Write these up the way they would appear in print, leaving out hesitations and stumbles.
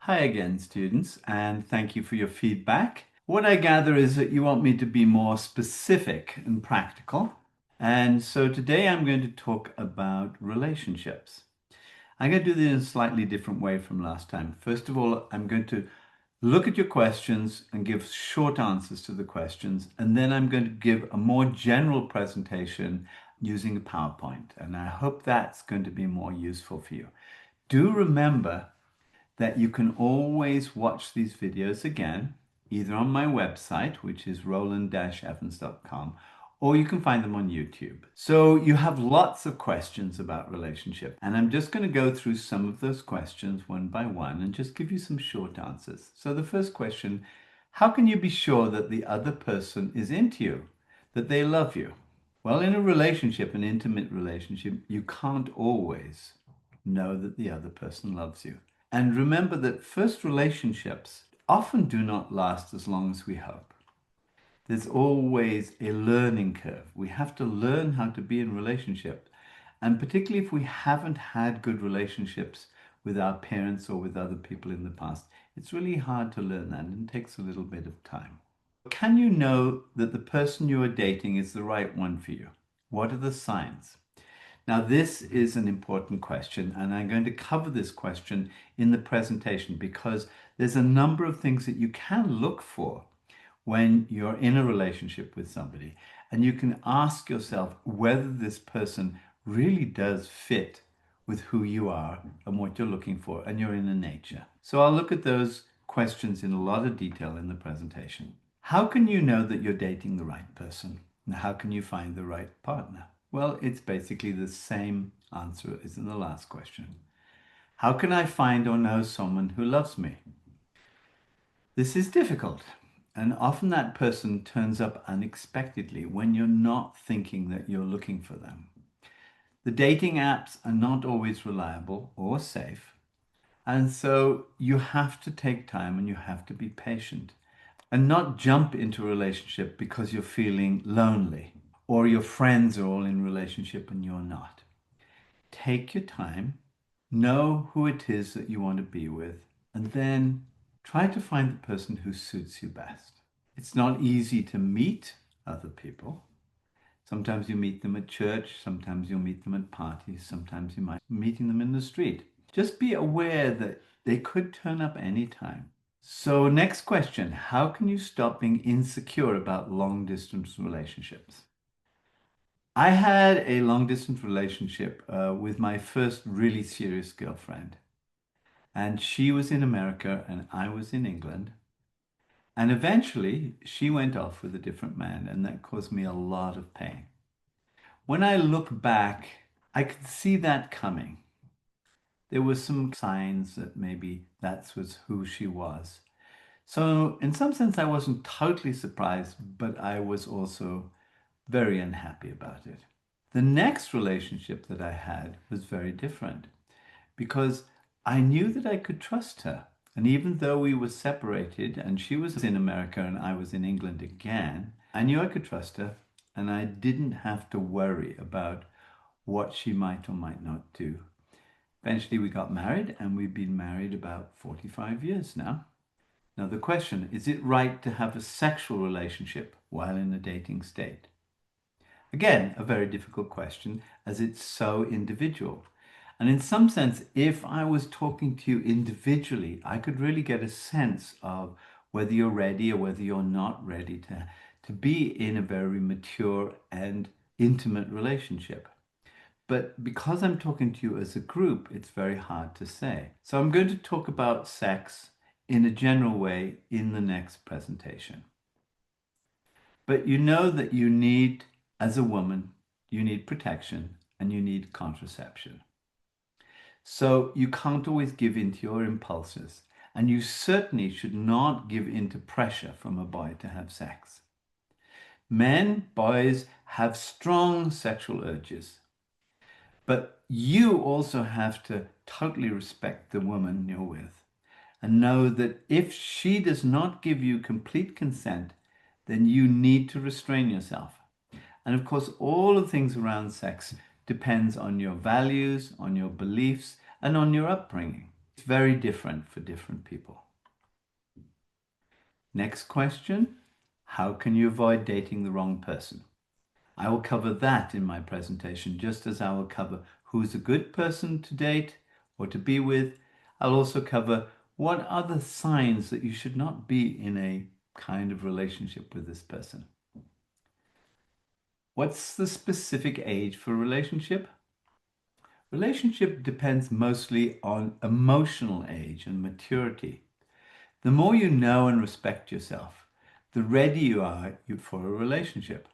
Hi again, students, and thank you for your feedback. What I gather is that you want me to be more specific and practical. And so today I'm going to talk about relationships. I'm going to do this in a slightly different way from last time. First of all, I'm going to look at your questions and give short answers to the questions. And then I'm going to give a more general presentation using a PowerPoint. And I hope that's going to be more useful for you. Do remember that you can always watch these videos again, either on my website, which is roland-evans.com, or you can find them on YouTube. So you have lots of questions about relationship, and I'm just going to go through some of those questions one by one and just give you some short answers. So the first question, how can you be sure that the other person is into you, that they love you? Well, in a relationship, an intimate relationship, you can't always know that the other person loves you. And remember that first relationships often do not last as long as we hope. There's always a learning curve. We have to learn how to be in relationship. And particularly if we haven't had good relationships with our parents or with other people in the past, it's really hard to learn that and it takes a little bit of time. Can you know that the person you are dating is the right one for you? What are the signs? Now, this is an important question, and I'm going to cover this question in the presentation because there's a number of things that you can look for when you're in a relationship with somebody. And you can ask yourself whether this person really does fit with who you are and what you're looking for, and your inner nature. So I'll look at those questions in a lot of detail in the presentation. How can you know that you're dating the right person? And how can you find the right partner? Well, it's basically the same answer as in the last question. How can I find or know someone who loves me? This is difficult, and often that person turns up unexpectedly when you're not thinking that you're looking for them. The dating apps are not always reliable or safe, and so you have to take time and you have to be patient and not jump into a relationship because you're feeling lonely or your friends are all in relationship and you're not. Take your time, know who it is that you want to be with, and then try to find the person who suits you best. It's not easy to meet other people. Sometimes you meet them at church, sometimes you'll meet them at parties, sometimes you might be meeting them in the street. Just be aware that they could turn up anytime. So next question, how can you stop being insecure about long distance relationships? I had a long distance relationship with my first really serious girlfriend. And she was in America and I was in England. And eventually she went off with a different man, and that caused me a lot of pain. When I look back, I could see that coming. There were some signs that maybe that was who she was. So in some sense, I wasn't totally surprised, but I was also very unhappy about it. The next relationship that I had was very different because I knew that I could trust her. And even though we were separated and she was in America and I was in England again, I knew I could trust her and I didn't have to worry about what she might or might not do. Eventually we got married and we've been married about 45 years now. Now the question, is it right to have a sexual relationship while in a dating state? Again, a very difficult question as it's so individual. And in some sense, if I was talking to you individually, I could really get a sense of whether you're ready or whether you're not ready to be in a very mature and intimate relationship. But because I'm talking to you as a group, it's very hard to say. So I'm going to talk about sex in a general way in the next presentation. But you know that you need, as a woman, you need protection and you need contraception. So you can't always give in to your impulses, and you certainly should not give in to pressure from a boy to have sex. Men, boys have strong sexual urges, but you also have to totally respect the woman you're with and know that if she does not give you complete consent, then you need to restrain yourself. And of course, all the things around sex depends on your values, on your beliefs, and on your upbringing. It's very different for different people. Next question, how can you avoid dating the wrong person? I will cover that in my presentation, just as I will cover who's a good person to date or to be with. I'll also cover what are the signs that you should not be in a kind of relationship with this person. What's the specific age for a relationship? Relationship depends mostly on emotional age and maturity. The more you know and respect yourself, the ready you are for a relationship.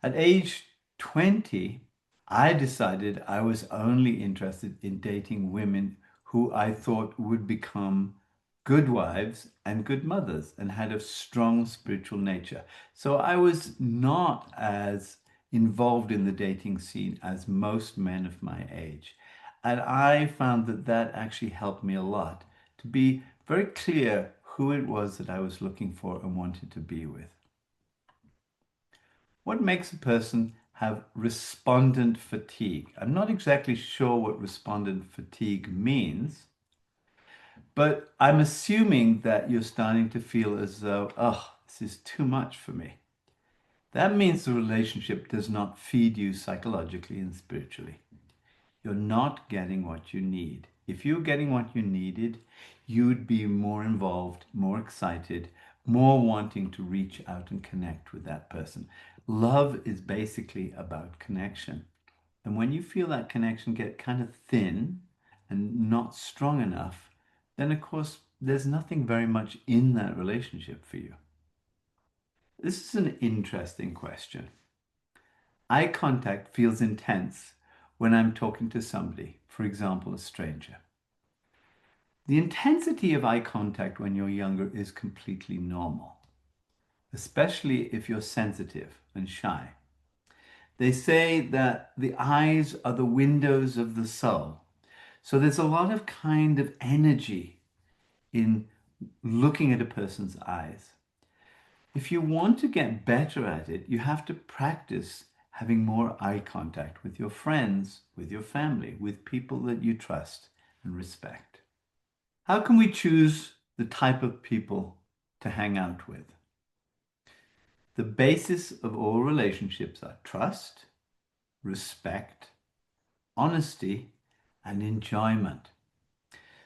At age 20, I decided I was only interested in dating women who I thought would become good wives and good mothers and had a strong spiritual nature. So I was not as involved in the dating scene as most men of my age. And I found that that actually helped me a lot to be very clear who it was that I was looking for and wanted to be with. What makes a person have respondent fatigue? I'm not exactly sure what respondent fatigue means, but I'm assuming that you're starting to feel as though, oh, this is too much for me. That means the relationship does not feed you psychologically and spiritually. You're not getting what you need. If you're getting what you needed, you'd be more involved, more excited, more wanting to reach out and connect with that person. Love is basically about connection. And when you feel that connection get kind of thin and not strong enough, then of course there's nothing very much in that relationship for you. This is an interesting question. Eye contact feels intense when I'm talking to somebody, for example, a stranger. The intensity of eye contact when you're younger is completely normal, especially if you're sensitive and shy. They say that the eyes are the windows of the soul. So there's a lot of kind of energy in looking at a person's eyes. If you want to get better at it, you have to practice having more eye contact with your friends, with your family, with people that you trust and respect. How can we choose the type of people to hang out with? The basis of all relationships are trust, respect, honesty, and enjoyment.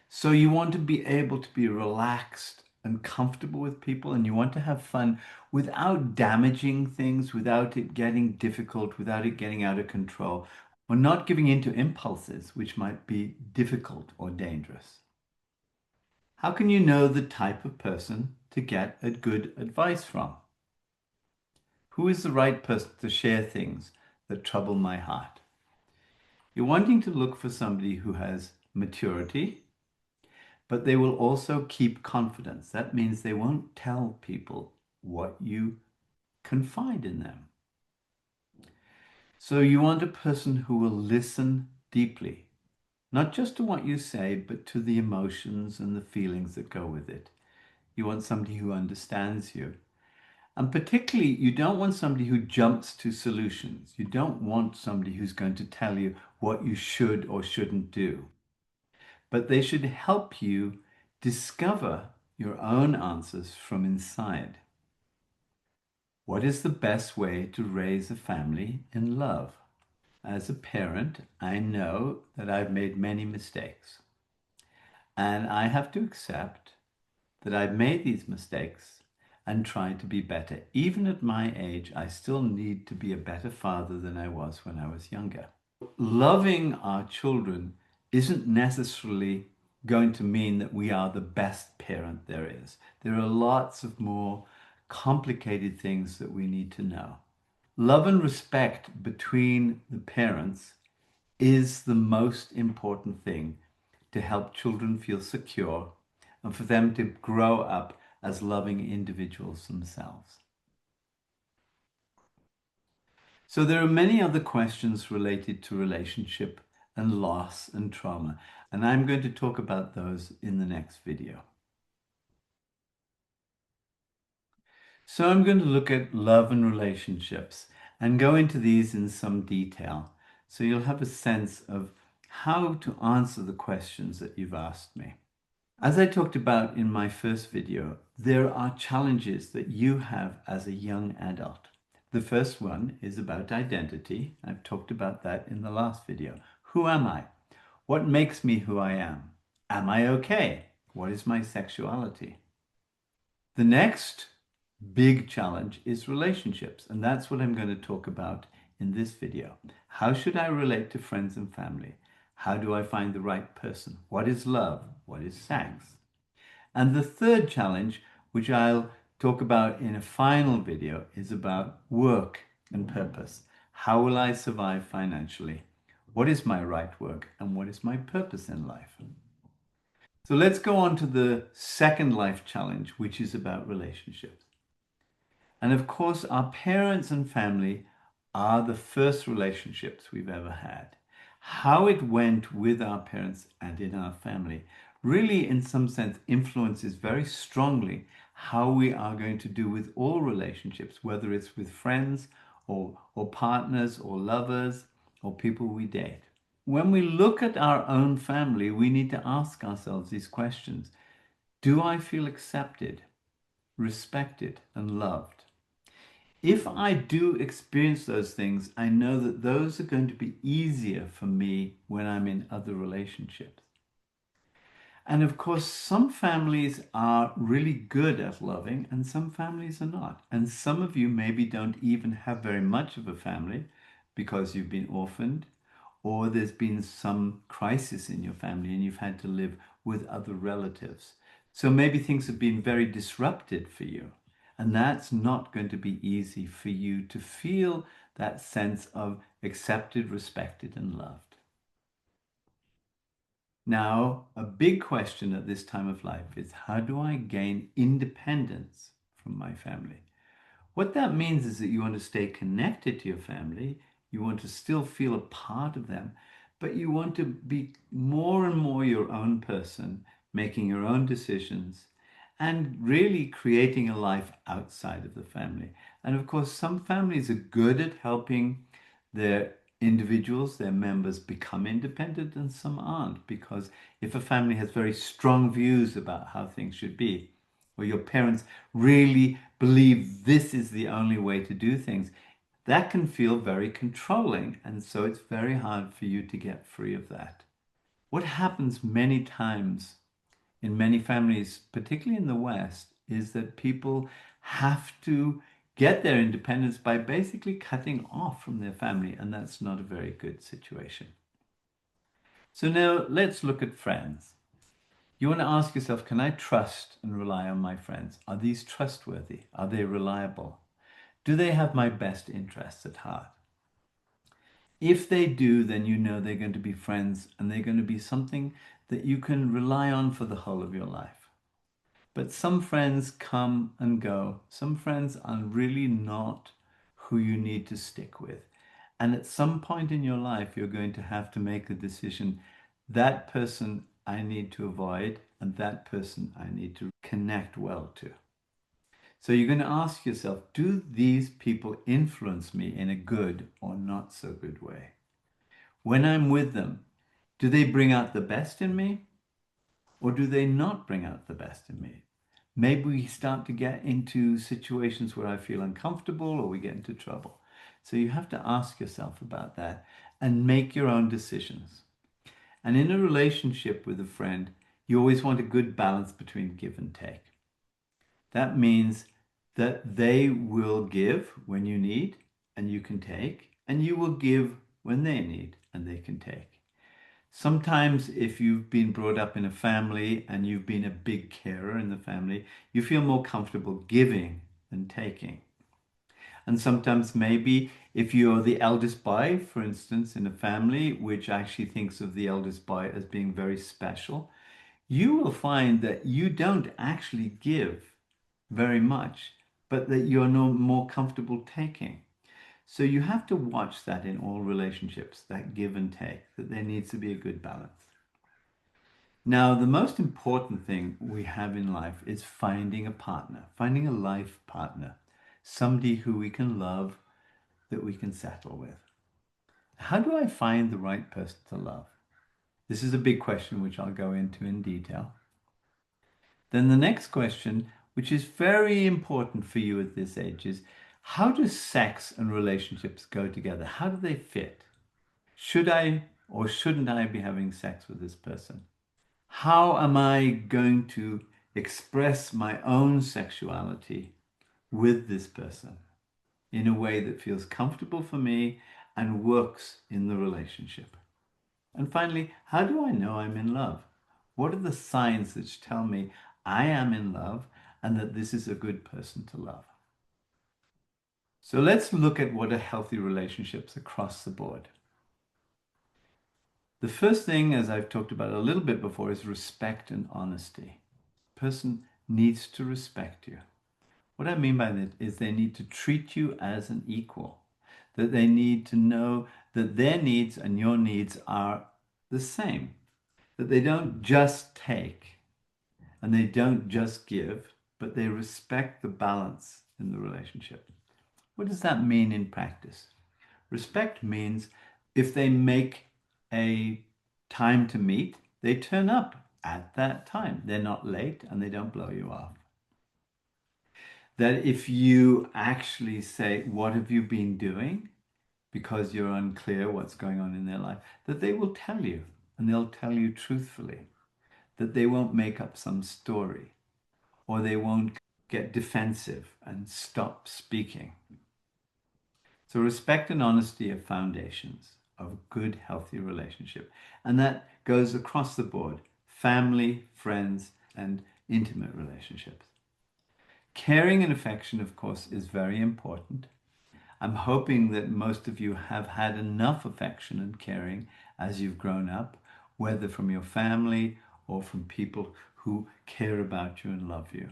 So you want to be able to be relaxed and comfortable with people, and you want to have fun without damaging things, without it getting difficult, without it getting out of control, or not giving in to impulses, which might be difficult or dangerous. How can you know the type of person to get a good advice from? Who is the right person to share things that trouble my heart? You're wanting to look for somebody who has maturity, but they will also keep confidence. That means they won't tell people what you confide in them. So you want a person who will listen deeply, not just to what you say, but to the emotions and the feelings that go with it. You want somebody who understands you. And particularly, you don't want somebody who jumps to solutions. You don't want somebody who's going to tell you what you should or shouldn't do. But they should help you discover your own answers from inside. What is the best way to raise a family in love? As a parent, I know that I've made many mistakes. And I have to accept that I've made these mistakes and try to be better. Even at my age, I still need to be a better father than I was when I was younger. Loving our children isn't necessarily going to mean that we are the best parent there is. There are lots of more complicated things that we need to know. Love and respect between the parents is the most important thing to help children feel secure and for them to grow up as loving individuals themselves. So there are many other questions related to relationship and loss and trauma, and I'm going to talk about those in the next video. So I'm going to look at love and relationships and go into these in some detail, so you'll have a sense of how to answer the questions that you've asked me. As I talked about in my first video, there are challenges that you have as a young adult. The first one is about identity. I've talked about that in the last video. Who am I? What makes me who I am? Am I okay? What is my sexuality? The next big challenge is relationships, and that's what I'm going to talk about in this video. How should I relate to friends and family? How do I find the right person? What is love? What is sex? And the third challenge, which I'll talk about in a final video, is about work and purpose. How will I survive financially? What is my right work and what is my purpose in life? So let's go on to the second life challenge, which is about relationships. And of course, our parents and family are the first relationships we've ever had. How it went with our parents and in our family really, in some sense, influences very strongly how we are going to do with all relationships, whether it's with friends or partners or lovers or people we date. When we look at our own family, we need to ask ourselves these questions. Do I feel accepted, respected, and loved? If I do experience those things, I know that those are going to be easier for me when I'm in other relationships. And of course, some families are really good at loving and some families are not. And some of you maybe don't even have very much of a family because you've been orphaned or there's been some crisis in your family and you've had to live with other relatives. So maybe things have been very disrupted for you. And that's not going to be easy for you to feel that sense of accepted, respected, and loved. Now, a big question at this time of life is how do I gain independence from my family? What that means is that you want to stay connected to your family, you want to still feel a part of them, but you want to be more and more your own person, making your own decisions, and really creating a life outside of the family. And of course, some families are good at helping their individuals, their members become independent, and some aren't. Because if a family has very strong views about how things should be, or your parents really believe this is the only way to do things, that can feel very controlling. And so it's very hard for you to get free of that. What happens many times in many families, particularly in the West, is that people have to get their independence by basically cutting off from their family, and that's not a very good situation. So now let's look at friends. You want to ask yourself, can I trust and rely on my friends? Are these trustworthy? Are they reliable? Do they have my best interests at heart? If they do, then you know they're going to be friends and they're going to be something that you can rely on for the whole of your life. But some friends come and go. Some friends are really not who you need to stick with. And at some point in your life, you're going to have to make a decision. That person I need to avoid, and that person I need to connect well to. So you're going to ask yourself, do these people influence me in a good or not so good way? When I'm with them, do they bring out the best in me or do they not bring out the best in me? Maybe we start to get into situations where I feel uncomfortable or we get into trouble. So you have to ask yourself about that and make your own decisions. And in a relationship with a friend, you always want a good balance between give and take. That means that they will give when you need and you can take, and you will give when they need and they can take. Sometimes if you've been brought up in a family and you've been a big carer in the family, you feel more comfortable giving than taking. And sometimes maybe if you're the eldest boy, for instance, in a family which actually thinks of the eldest boy as being very special, you will find that you don't actually give very much, but that you're no more comfortable taking. So you have to watch that in all relationships, that give and take, that there needs to be a good balance. Now, the most important thing we have in life is finding a partner, finding a life partner, somebody who we can love, that we can settle with. How do I find the right person to love? This is a big question, which I'll go into in detail. Then the next question, which is very important for you at this age, is how do sex and relationships go together? How do they fit? Should I or shouldn't I be having sex with this person? How am I going to express my own sexuality with this person in a way that feels comfortable for me and works in the relationship? And finally, how do I know I'm in love? What are the signs that tell me I am in love and that this is a good person to love? So let's look at what are healthy relationships across the board. The first thing, as I've talked about a little bit before, is respect and honesty. A person needs to respect you. What I mean by that is they need to treat you as an equal, that they need to know that their needs and your needs are the same, that they don't just take and they don't just give, but they respect the balance in the relationship. What does that mean in practice? Respect means if they make a time to meet, they turn up at that time. They're not late and they don't blow you off. That if you actually say, "What have you been doing?" because you're unclear what's going on in their life, that they will tell you and they'll tell you truthfully, that they won't make up some story or they won't get defensive and stop speaking. So respect and honesty are foundations of a good, healthy relationship. And that goes across the board, family, friends, and intimate relationships. Caring and affection, of course, is very important. I'm hoping that most of you have had enough affection and caring as you've grown up, whether from your family or from people who care about you and love you.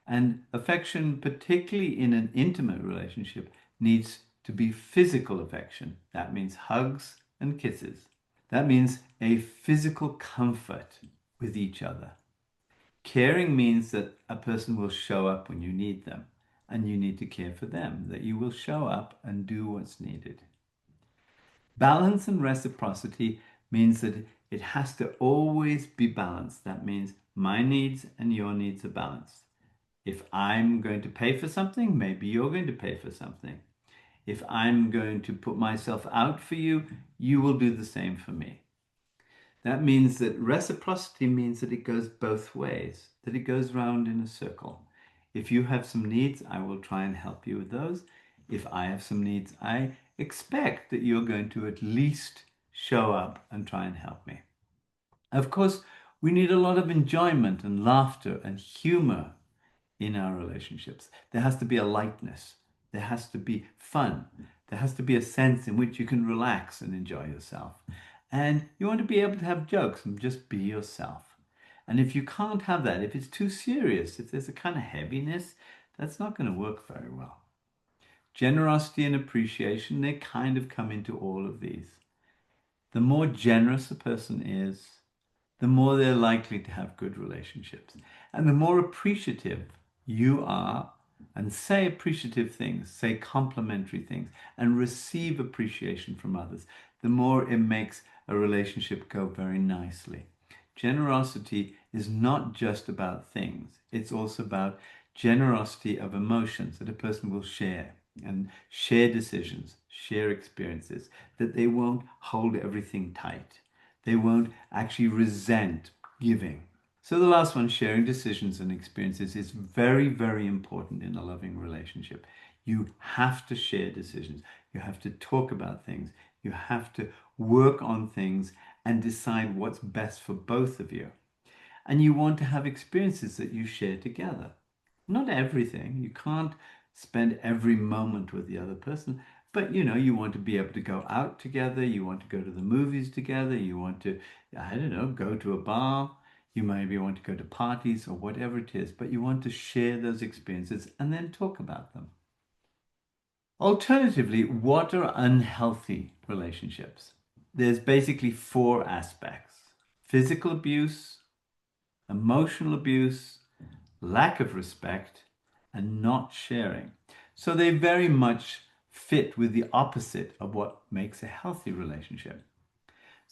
And affection, particularly in an intimate relationship, needs to be physical affection. That means hugs and kisses. That means a physical comfort with each other. Caring means that a person will show up when you need them, and you need to care for them, that you will show up and do what's needed. Balance and reciprocity means that it has to always be balanced. That means my needs and your needs are balanced. If I'm going to pay for something, maybe you're going to pay for something. If I'm going to put myself out for you, you will do the same for me. That means that reciprocity means that it goes both ways, that it goes round in a circle. If you have some needs, I will try and help you with those. If I have some needs, I expect that you're going to at least show up and try and help me. Of course, we need a lot of enjoyment and laughter and humor in our relationships. There has to be a lightness. There has to be fun. There has to be a sense in which you can relax and enjoy yourself. And you want to be able to have jokes and just be yourself. And if you can't have that, if it's too serious, if there's a kind of heaviness, that's not going to work very well. Generosity and appreciation, they kind of come into all of these. The more generous a person is, the more they're likely to have good relationships. And the more appreciative you are, and say appreciative things, say complimentary things, and receive appreciation from others, the more it makes a relationship go very nicely. Generosity is not just about things, it's also about generosity of emotions that a person will share and share decisions, share experiences, that they won't hold everything tight. They won't actually resent giving. So the last one, sharing decisions and experiences, is very, very important in a loving relationship. You have to share decisions. You have to talk about things. You have to work on things and decide what's best for both of you. And you want to have experiences that you share together. Not everything. You can't spend every moment with the other person, but you want to be able to go out together. You want to go to the movies together. You want to, I don't know, go to a bar. You maybe want to go to parties or whatever it is, but you want to share those experiences and then talk about them. Alternatively, what are unhealthy relationships? There's basically four aspects: physical abuse, emotional abuse, lack of respect, and not sharing. So they very much fit with the opposite of what makes a healthy relationship.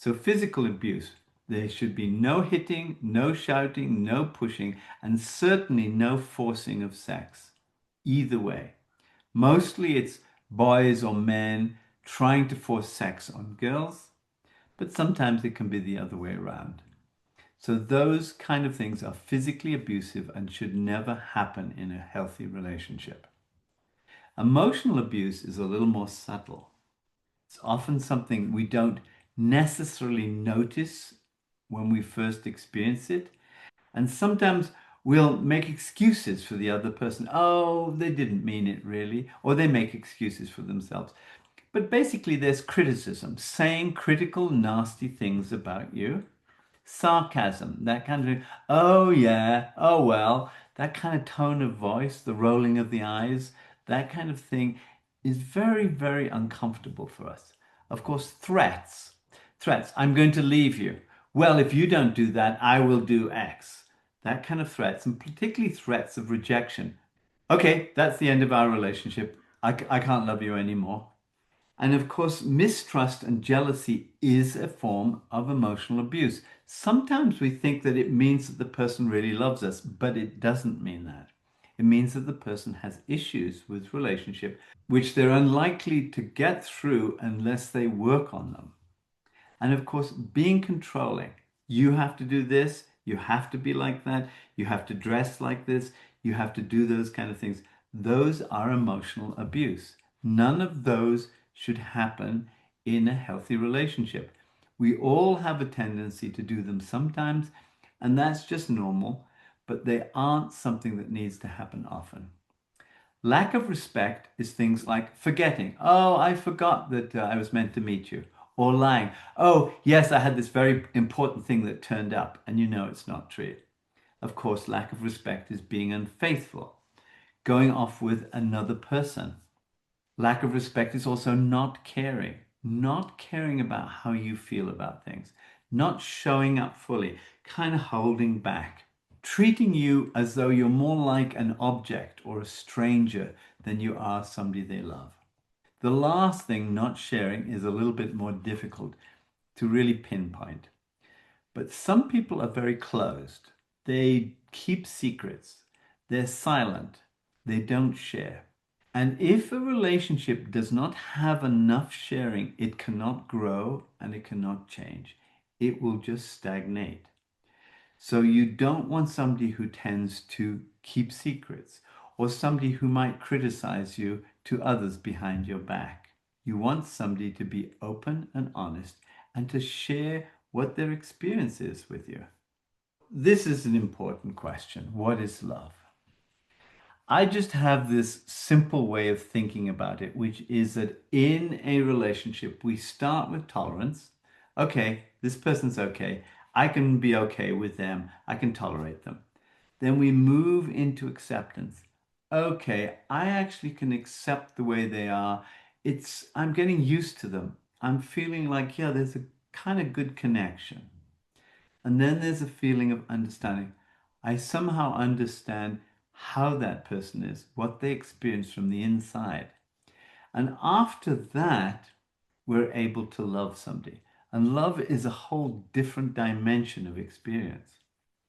So physical abuse, there should be no hitting, no shouting, no pushing, and certainly no forcing of sex. Either way. Mostly it's boys or men trying to force sex on girls, but sometimes it can be the other way around. So those kind of things are physically abusive and should never happen in a healthy relationship. Emotional abuse is a little more subtle. It's often something we don't necessarily notice when we first experience it. And sometimes we'll make excuses for the other person. Oh, they didn't mean it really. Or they make excuses for themselves. But basically, there's criticism, saying critical, nasty things about you. Sarcasm, that kind of, oh yeah, oh well, that kind of tone of voice, the rolling of the eyes, that kind of thing is very, very uncomfortable for us. Of course, threats, I'm going to leave you. Well, if you don't do that, I will do X. That kind of threats, and particularly threats of rejection. Okay, that's the end of our relationship. I can't love you anymore. And of course, mistrust and jealousy is a form of emotional abuse. Sometimes we think that it means that the person really loves us, but it doesn't mean that. It means that the person has issues with relationship, which they're unlikely to get through unless they work on them. And of course, being controlling. You have to do this, you have to be like that, you have to dress like this, you have to do those kind of things. Those are emotional abuse. None of those should happen in a healthy relationship. We all have a tendency to do them sometimes, and that's just normal, but they aren't something that needs to happen often. Lack of respect is things like forgetting. Oh, I forgot that I was meant to meet you. Or lying. Oh, yes, I had this very important thing that turned up, and you know it's not true. Of course, lack of respect is being unfaithful, going off with another person. Lack of respect is also not caring about how you feel about things, not showing up fully, kind of holding back, treating you as though you're more like an object or a stranger than you are somebody they love. The last thing, not sharing, is a little bit more difficult to really pinpoint. But some people are very closed. They keep secrets. They're silent. They don't share. And if a relationship does not have enough sharing, it cannot grow and it cannot change. It will just stagnate. So you don't want somebody who tends to keep secrets or somebody who might criticize you to others behind your back. You want somebody to be open and honest and to share what their experience is with you. This is an important question. What is love? I just have this simple way of thinking about it, which is that in a relationship, we start with tolerance. Okay, this person's okay. I can be okay with them. I can tolerate them. Then we move into acceptance. Okay, I actually can accept the way they are. I'm getting used to them. I'm feeling like, yeah, there's a kind of good connection. And then there's a feeling of understanding. I somehow understand how that person is, what they experience from the inside. And after that, we're able to love somebody. And love is a whole different dimension of experience.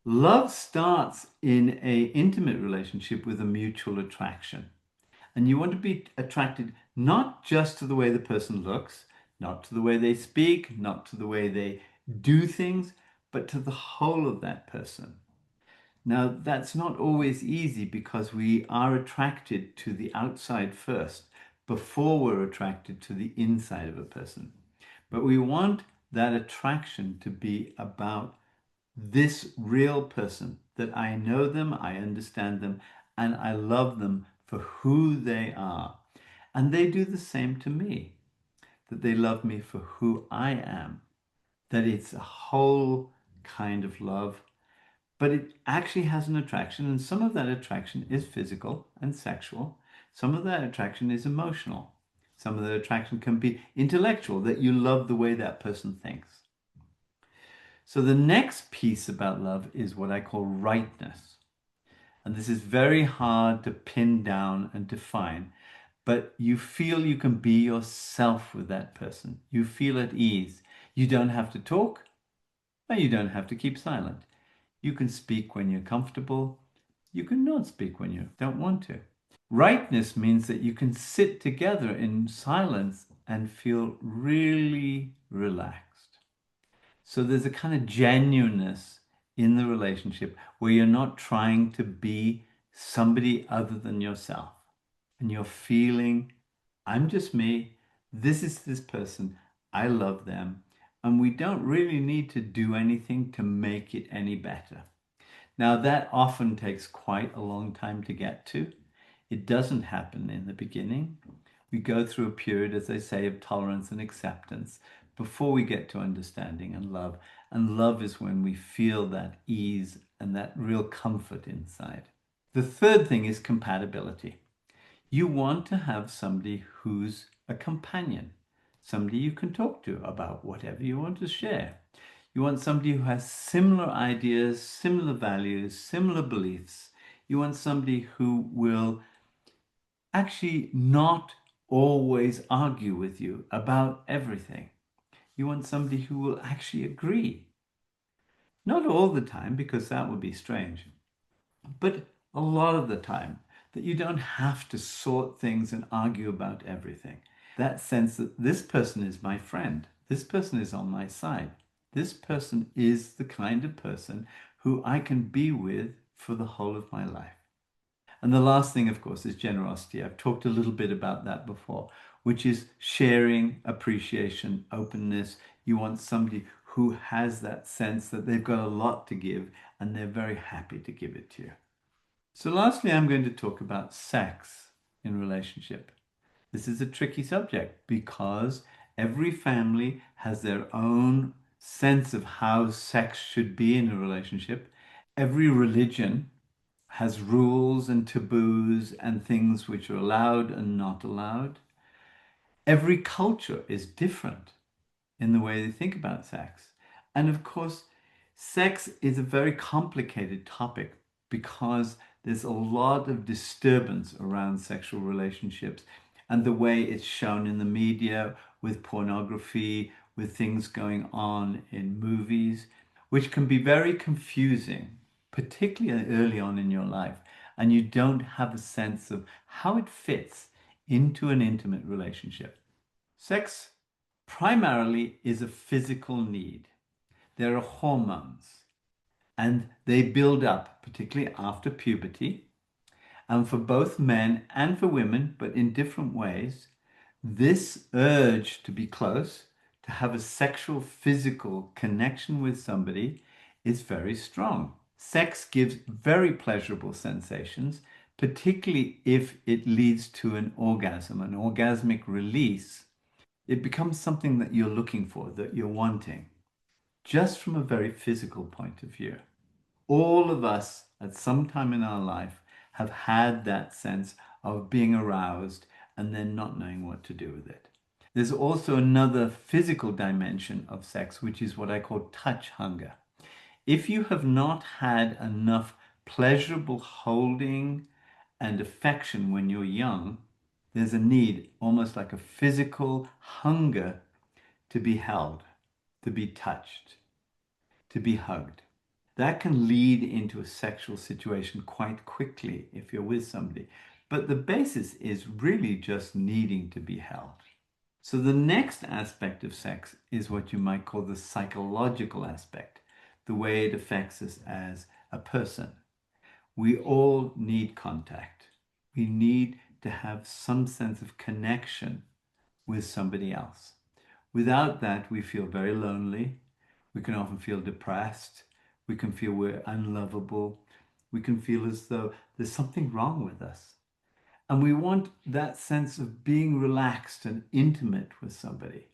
Love starts in a intimate relationship with a mutual attraction. And you want to be attracted not just to the way the person looks, not to the way they speak, not to the way they do things, but to the whole of that person. Now, that's not always easy because we are attracted to the outside first before we're attracted to the inside of a person. But we want that attraction to be about this real person, that I know them, I understand them, and I love them for who they are. And they do the same to me, that they love me for who I am, that it's a whole kind of love, but it actually has an attraction, and some of that attraction is physical and sexual. Some of that attraction is emotional. Some of that attraction can be intellectual, that you love the way that person thinks. So the next piece about love is what I call rightness. And this is very hard to pin down and define, but you feel you can be yourself with that person. You feel at ease. You don't have to talk, and you don't have to keep silent. You can speak when you're comfortable. You can not speak when you don't want to. Rightness means that you can sit together in silence and feel really relaxed. So there's a kind of genuineness in the relationship where you're not trying to be somebody other than yourself. And you're feeling, I'm just me. This is this person. I love them. And we don't really need to do anything to make it any better. Now, that often takes quite a long time to get to. It doesn't happen in the beginning. We go through a period, as I say, of tolerance and acceptance before we get to understanding and love. And love is when we feel that ease and that real comfort inside. The third thing is compatibility. You want to have somebody who's a companion, somebody you can talk to about whatever you want to share. You want somebody who has similar ideas, similar values, similar beliefs. You want somebody who will actually not always argue with you about everything. You want somebody who will actually agree. Not all the time, because that would be strange, but a lot of the time, that you don't have to sort things and argue about everything. That sense that this person is my friend, this person is on my side, this person is the kind of person who I can be with for the whole of my life. And the last thing, of course, is generosity. I've talked a little bit about that before, which is sharing, appreciation, openness. You want somebody who has that sense that they've got a lot to give and they're very happy to give it to you. So lastly, I'm going to talk about sex in relationship. This is a tricky subject because every family has their own sense of how sex should be in a relationship. Every religion has rules and taboos and things which are allowed and not allowed. Every culture is different in the way they think about sex. And of course, sex is a very complicated topic because there's a lot of disturbance around sexual relationships and the way it's shown in the media with pornography, with things going on in movies, which can be very confusing, particularly early on in your life. And you don't have a sense of how it fits into an intimate relationship. Sex primarily is a physical need. There are hormones and they build up, particularly after puberty. And for both men and for women, but in different ways, this urge to be close, to have a sexual, physical connection with somebody is very strong. Sex gives very pleasurable sensations, particularly if it leads to an orgasm, an orgasmic release. It becomes something that you're looking for, that you're wanting, just from a very physical point of view. All of us at some time in our life have had that sense of being aroused and then not knowing what to do with it. There's also another physical dimension of sex, which is what I call touch hunger. If you have not had enough pleasurable holding and affection when you're young, there's a need, almost like a physical hunger, to be held, to be touched, to be hugged. That can lead into a sexual situation quite quickly if you're with somebody. But the basis is really just needing to be held. So the next aspect of sex is what you might call the psychological aspect, the way it affects us as a person. We all need contact. We need to have some sense of connection with somebody else. Without that, we feel very lonely. We can often feel depressed. We can feel we're unlovable. We can feel as though there's something wrong with us. And we want that sense of being relaxed and intimate with somebody,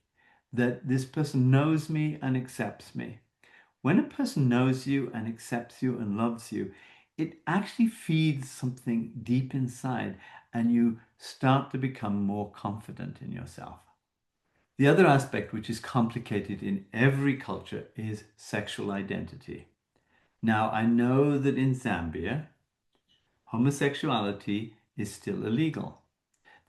that this person knows me and accepts me. When a person knows you and accepts you and loves you, it actually feeds something deep inside and you start to become more confident in yourself. The other aspect, which is complicated in every culture, is sexual identity. Now, I know that in Zambia, homosexuality is still illegal.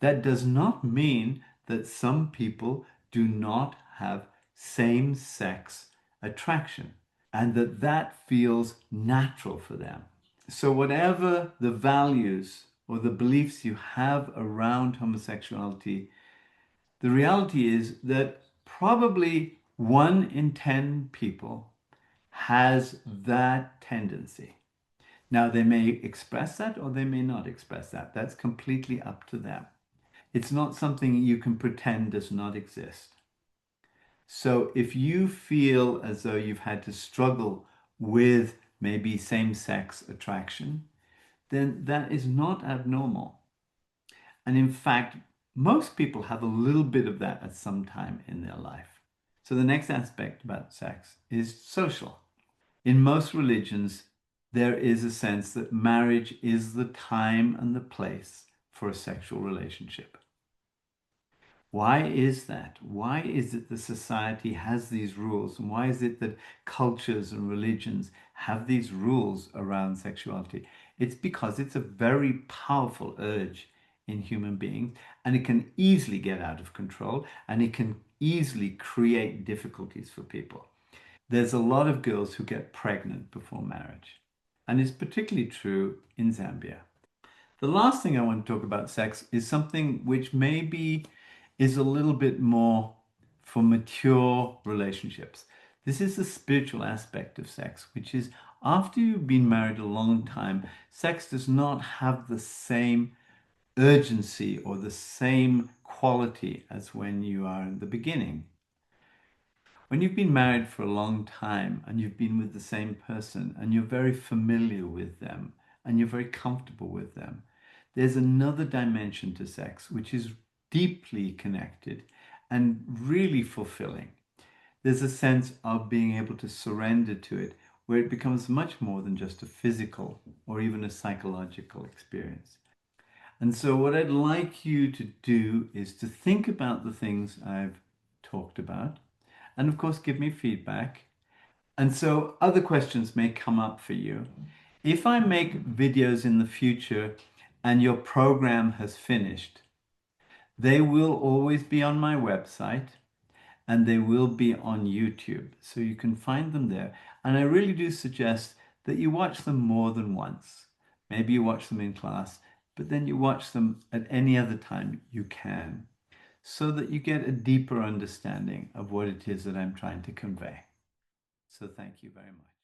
That does not mean that some people do not have same-sex attraction and that that feels natural for them. So whatever the values or the beliefs you have around homosexuality, the reality is that probably 1 in 10 people has that tendency. Now, they may express that or they may not express that. That's completely up to them. It's not something you can pretend does not exist. So if you feel as though you've had to struggle with maybe same-sex attraction, then that is not abnormal. And in fact, most people have a little bit of that at some time in their life. So the next aspect about sex is social. In most religions, there is a sense that marriage is the time and the place for a sexual relationship. Why is that? Why is it that society has these rules? And why is it that cultures and religions have these rules around sexuality? It's because it's a very powerful urge in human beings, and it can easily get out of control, and it can easily create difficulties for people. There's a lot of girls who get pregnant before marriage, and it's particularly true in Zambia. The last thing I want to talk about sex is something which maybe is a little bit more for mature relationships. This is the spiritual aspect of sex, which is after you've been married a long time, sex does not have the same urgency or the same quality as when you are in the beginning. When you've been married for a long time and you've been with the same person and you're very familiar with them and you're very comfortable with them, there's another dimension to sex which is deeply connected and really fulfilling. There's a sense of being able to surrender to it where it becomes much more than just a physical or even a psychological experience. And so what I'd like you to do is to think about the things I've talked about and of course give me feedback. And so other questions may come up for you. If I make videos in the future and your program has finished, they will always be on my website and they will be on YouTube. So you can find them there. And I really do suggest that you watch them more than once. Maybe you watch them in class, but then you watch them at any other time you can, so that you get a deeper understanding of what it is that I'm trying to convey. So thank you very much.